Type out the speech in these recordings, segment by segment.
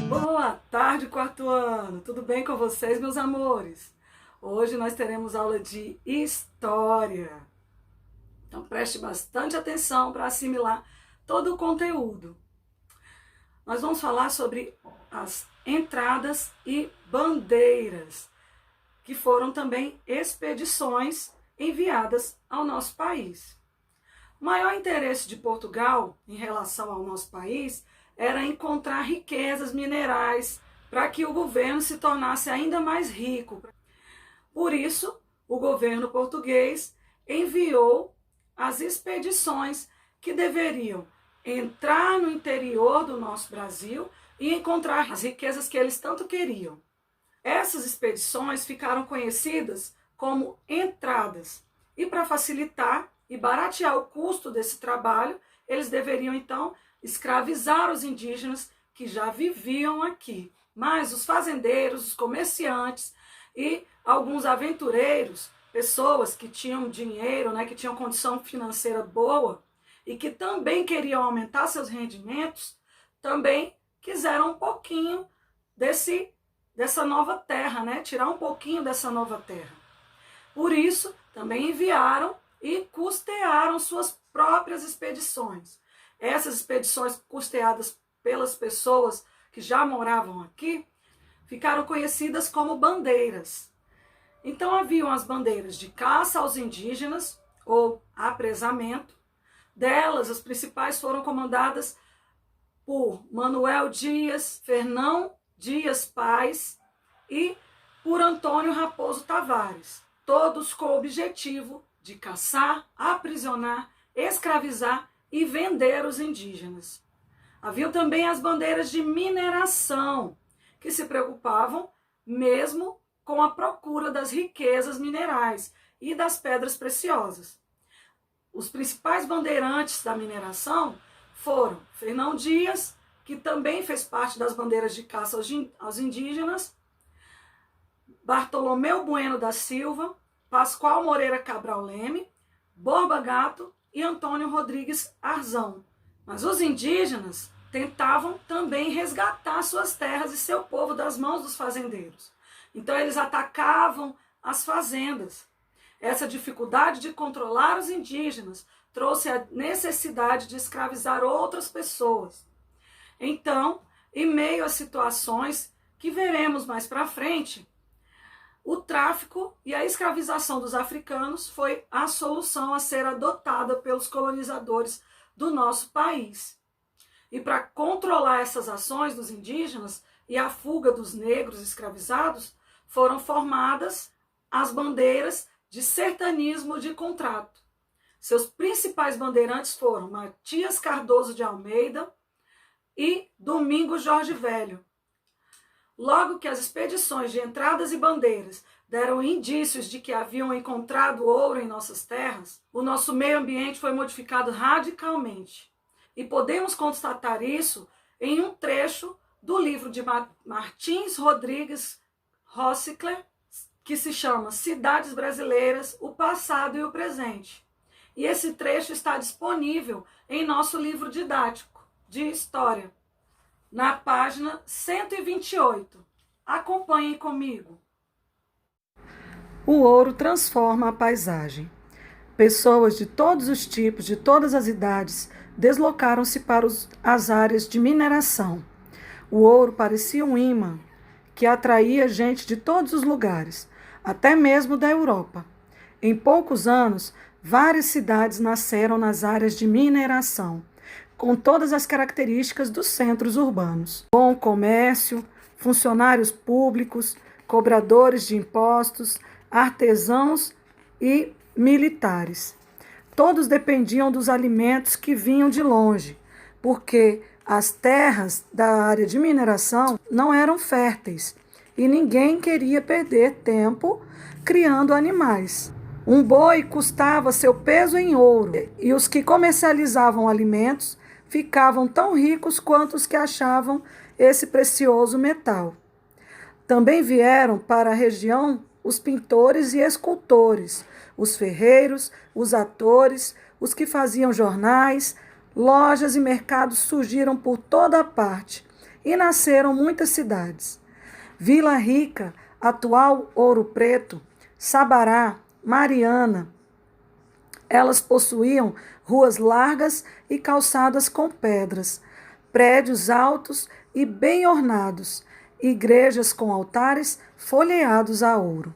Boa tarde, quarto ano! Tudo bem com vocês, meus amores? Hoje nós teremos aula de História. Então preste bastante atenção para assimilar todo o conteúdo. Nós vamos falar sobre as entradas e bandeiras, que foram também expedições enviadas ao nosso país. O maior interesse de Portugal em relação ao nosso país era encontrar riquezas minerais para que o governo se tornasse ainda mais rico. Por isso, o governo português enviou as expedições que deveriam entrar no interior do nosso Brasil e encontrar as riquezas que eles tanto queriam. Essas expedições ficaram conhecidas como entradas. E para facilitar e baratear o custo desse trabalho, eles deveriam então escravizar os indígenas que já viviam aqui. Mas os fazendeiros, os comerciantes e alguns aventureiros, pessoas que tinham dinheiro, que tinham condição financeira boa e que também queriam aumentar seus rendimentos, também quiseram um pouquinho dessa nova terra, tirar um pouquinho dessa nova terra. Por isso, também enviaram e custearam suas próprias expedições. Essas expedições custeadas pelas pessoas que já moravam aqui ficaram conhecidas como bandeiras. Então haviam as bandeiras de caça aos indígenas ou apresamento. Delas, as principais foram comandadas por Manuel Dias, Fernão Dias Paz e por Antônio Raposo Tavares, todos com o objetivo de caçar, aprisionar, escravizar e vender os indígenas. Havia também as bandeiras de mineração, que se preocupavam mesmo com a procura das riquezas minerais e das pedras preciosas. Os principais bandeirantes da mineração foram Fernão Dias, que também fez parte das bandeiras de caça aos indígenas, Bartolomeu Bueno da Silva, Pascoal Moreira Cabral Leme, Borba Gato e Antônio Rodrigues Arzão. Mas os indígenas tentavam também resgatar suas terras e seu povo das mãos dos fazendeiros. Então eles atacavam as fazendas. Essa dificuldade de controlar os indígenas trouxe a necessidade de escravizar outras pessoas. Então, em meio a situações que veremos mais para frente, o tráfico e a escravização dos africanos foi a solução a ser adotada pelos colonizadores do nosso país. E para controlar essas ações dos indígenas e a fuga dos negros escravizados, foram formadas as bandeiras de sertanismo de contrato. Seus principais bandeirantes foram Matias Cardoso de Almeida e Domingos Jorge Velho. Logo que as expedições de entradas e bandeiras deram indícios de que haviam encontrado ouro em nossas terras, o nosso meio ambiente foi modificado radicalmente. E podemos constatar isso em um trecho do livro de Martins Rodrigues Rossicler, que se chama Cidades Brasileiras, o Passado e o Presente. E esse trecho está disponível em nosso livro didático de História, na página 128. Acompanhem comigo. O ouro transforma a paisagem. Pessoas de todos os tipos, de todas as idades, deslocaram-se para as áreas de mineração. O ouro parecia um imã que atraía gente de todos os lugares, até mesmo da Europa. Em poucos anos, várias cidades nasceram nas áreas de mineração, com todas as características dos centros urbanos. Bom comércio, funcionários públicos, cobradores de impostos, artesãos e militares. Todos dependiam dos alimentos que vinham de longe, porque as terras da área de mineração não eram férteis e ninguém queria perder tempo criando animais. Um boi custava seu peso em ouro e os que comercializavam alimentos ficavam tão ricos quanto os que achavam esse precioso metal. Também vieram para a região os pintores e escultores, os ferreiros, os atores, os que faziam jornais, lojas e mercados surgiram por toda parte e nasceram muitas cidades. Vila Rica, atual Ouro Preto, Sabará, Mariana, elas possuíam ruas largas e calçadas com pedras, prédios altos e bem ornados, igrejas com altares folheados a ouro.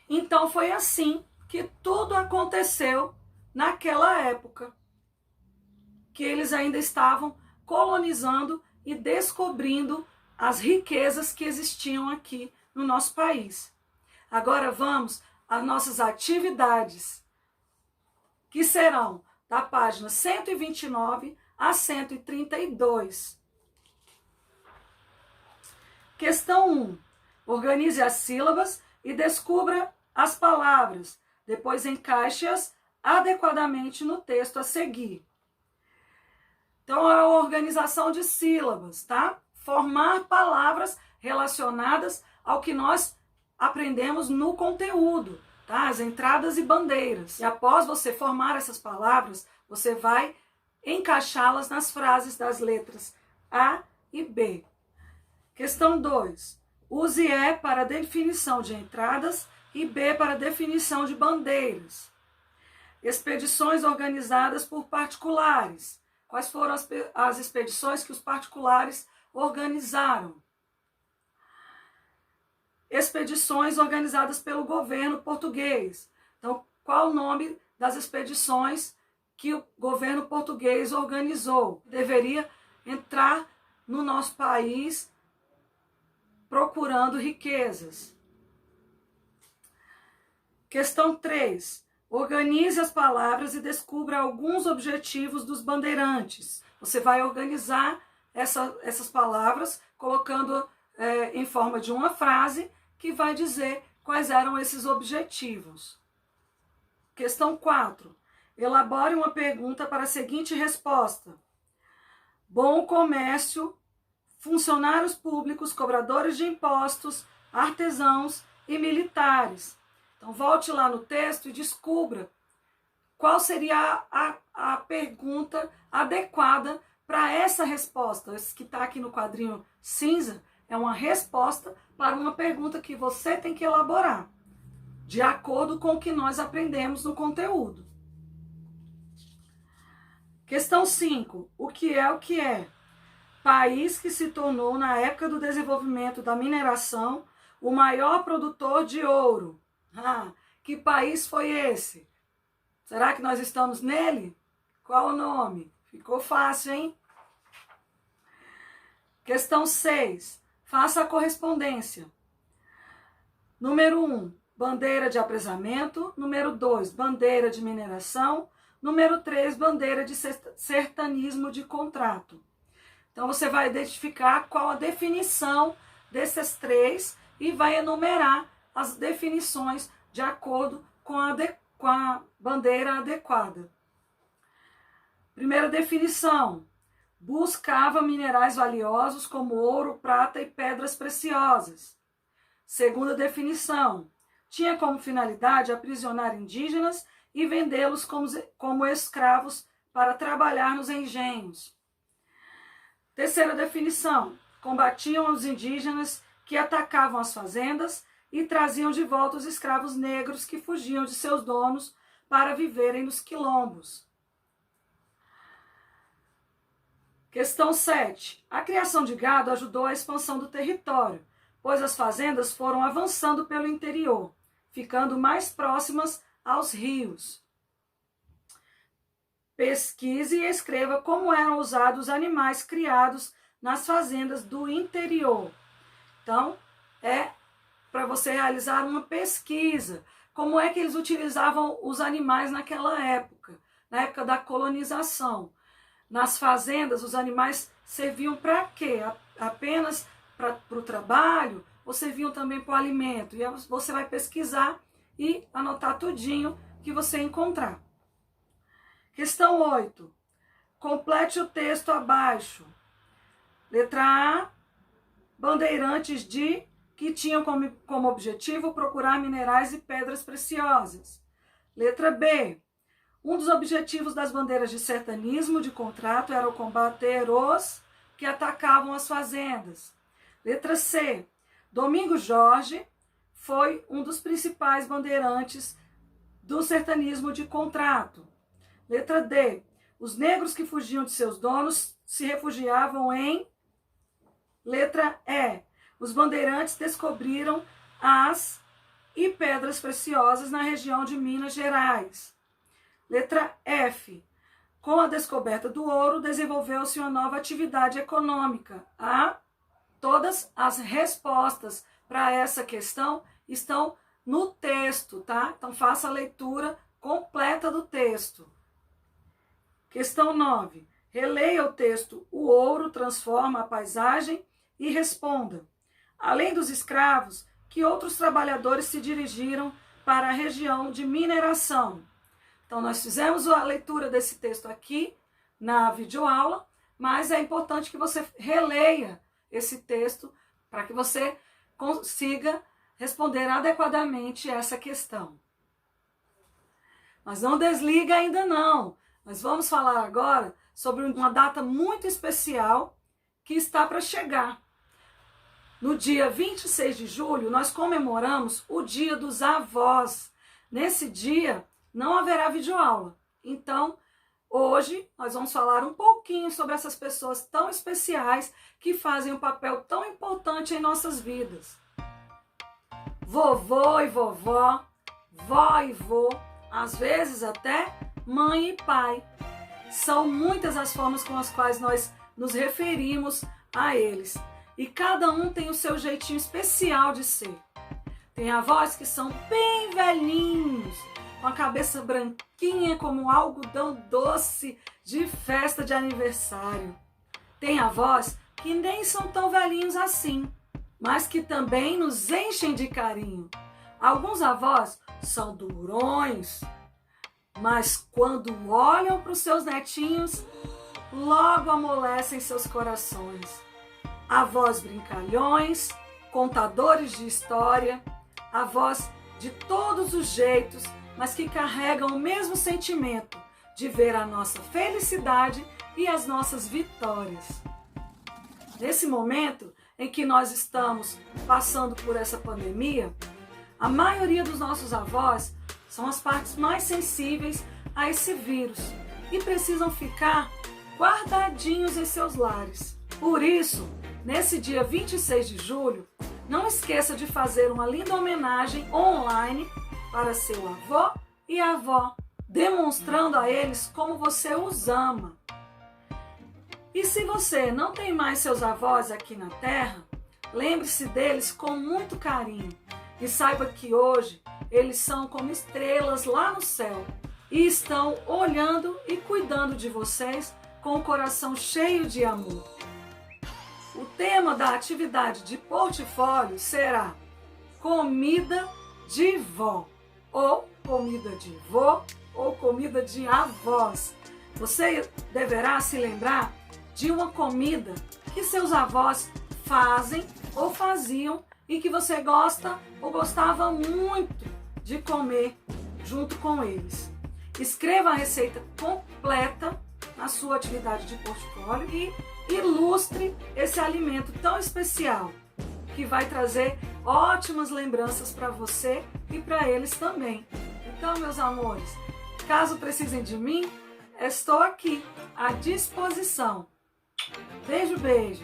Então foi assim que tudo aconteceu naquela época, que eles ainda estavam colonizando e descobrindo as riquezas que existiam aqui no nosso país. Agora vamos às nossas atividades, que serão da página 129 a 132. Questão 1. Organize as sílabas e descubra as palavras. Depois encaixe-as adequadamente no texto a seguir. Então, é a organização de sílabas, tá? Formar palavras relacionadas ao que nós aprendemos no conteúdo, tá? As entradas e bandeiras. E após você formar essas palavras, você vai encaixá-las nas frases das letras A e B. Questão 2. Use E para definição de entradas e B para definição de bandeiras. Expedições organizadas por particulares. Quais foram as expedições que os particulares organizaram? Expedições organizadas pelo governo português. Então, qual o nome das expedições que o governo português organizou? Deveria entrar no nosso país procurando riquezas. Questão 3. Organize as palavras e descubra alguns objetivos dos bandeirantes. Você vai organizar essas palavras colocando em forma de uma frase que vai dizer quais eram esses objetivos. Questão 4. Elabore uma pergunta para a seguinte resposta. Bom comércio, funcionários públicos, cobradores de impostos, artesãos e militares. Então, volte lá no texto e descubra qual seria a pergunta adequada para essa resposta. Esse que está aqui no quadrinho cinza é uma resposta para uma pergunta que você tem que elaborar, de acordo com o que nós aprendemos no conteúdo. Questão 5. O que é o que é? País que se tornou, na época do desenvolvimento da mineração, o maior produtor de ouro. Que país foi esse? Será que nós estamos nele? Qual o nome? Ficou fácil, hein? Questão 6. Faça a correspondência. Número 1, bandeira de apresamento. Número 2, bandeira de mineração. Número 3, bandeira de sertanismo de contrato. Então, você vai identificar qual a definição desses três e vai enumerar as definições de acordo com a bandeira adequada. Primeira definição: buscava minerais valiosos como ouro, prata e pedras preciosas. Segunda definição: tinha como finalidade aprisionar indígenas e vendê-los como escravos para trabalhar nos engenhos. Terceira definição: combatiam os indígenas que atacavam as fazendas e traziam de volta os escravos negros que fugiam de seus donos para viverem nos quilombos. Questão 7. A criação de gado ajudou à expansão do território, pois as fazendas foram avançando pelo interior, ficando mais próximas aos rios. Pesquise e escreva como eram usados os animais criados nas fazendas do interior. Então, é para você realizar uma pesquisa. Como é que eles utilizavam os animais naquela época, na época da colonização? Nas fazendas, os animais serviam para quê? Apenas para o trabalho ou serviam também para o alimento? E aí você vai pesquisar e anotar tudinho que você encontrar. Questão 8. Complete o texto abaixo. Letra A, bandeirantes de que tinham como objetivo procurar minerais e pedras preciosas. Letra B. Um dos objetivos das bandeiras de sertanismo de contrato era o combater os que atacavam as fazendas. Letra C. Domingos Jorge foi um dos principais bandeirantes do sertanismo de contrato. Letra D. Os negros que fugiam de seus donos se refugiavam em... Letra E. Os bandeirantes descobriram as e pedras preciosas na região de Minas Gerais. Letra F. Com a descoberta do ouro, desenvolveu-se uma nova atividade econômica. Todas as respostas para essa questão estão no texto, tá? Então faça a leitura completa do texto. Questão 9. Releia o texto "O ouro transforma a paisagem" e responda. Além dos escravos, que outros trabalhadores se dirigiram para a região de mineração? Então, nós fizemos a leitura desse texto aqui na videoaula, mas é importante que você releia esse texto para que você consiga responder adequadamente essa questão. Mas não desliga ainda não. Nós vamos falar agora sobre uma data muito especial que está para chegar. No dia 26 de julho, nós comemoramos o Dia dos Avós. Nesse dia, não haverá videoaula. Então, hoje, nós vamos falar um pouquinho sobre essas pessoas tão especiais que fazem um papel tão importante em nossas vidas. Vovô e vovó, vó e vô, às vezes até mãe e pai. São muitas as formas com as quais nós nos referimos a eles. E cada um tem o seu jeitinho especial de ser. Tem avós que são bem velhinhos, com a cabeça branquinha como um algodão doce de festa de aniversário. Tem avós que nem são tão velhinhos assim, mas que também nos enchem de carinho. Alguns avós são durões, mas quando olham para os seus netinhos, logo amolecem seus corações. Avós brincalhões, contadores de história, avós de todos os jeitos, mas que carregam o mesmo sentimento de ver a nossa felicidade e as nossas vitórias. Nesse momento em que nós estamos passando por essa pandemia, a maioria dos nossos avós são as partes mais sensíveis a esse vírus e precisam ficar guardadinhos em seus lares. Por isso, nesse dia 26 de julho, não esqueça de fazer uma linda homenagem online para seu avô e avó, demonstrando a eles como você os ama. E se você não tem mais seus avós aqui na Terra, lembre-se deles com muito carinho e saiba que hoje eles são como estrelas lá no céu e estão olhando e cuidando de vocês com o coração cheio de amor. O tema da atividade de portfólio será comida de vó, ou comida de vô, ou comida de avós. Você deverá se lembrar de uma comida que seus avós fazem ou faziam e que você gosta ou gostava muito de comer junto com eles. Escreva a receita completa na sua atividade de portfólio e ilustre esse alimento tão especial que vai trazer ótimas lembranças para você e para eles também. Então, meus amores, caso precisem de mim, estou aqui à disposição. Beijo, beijo.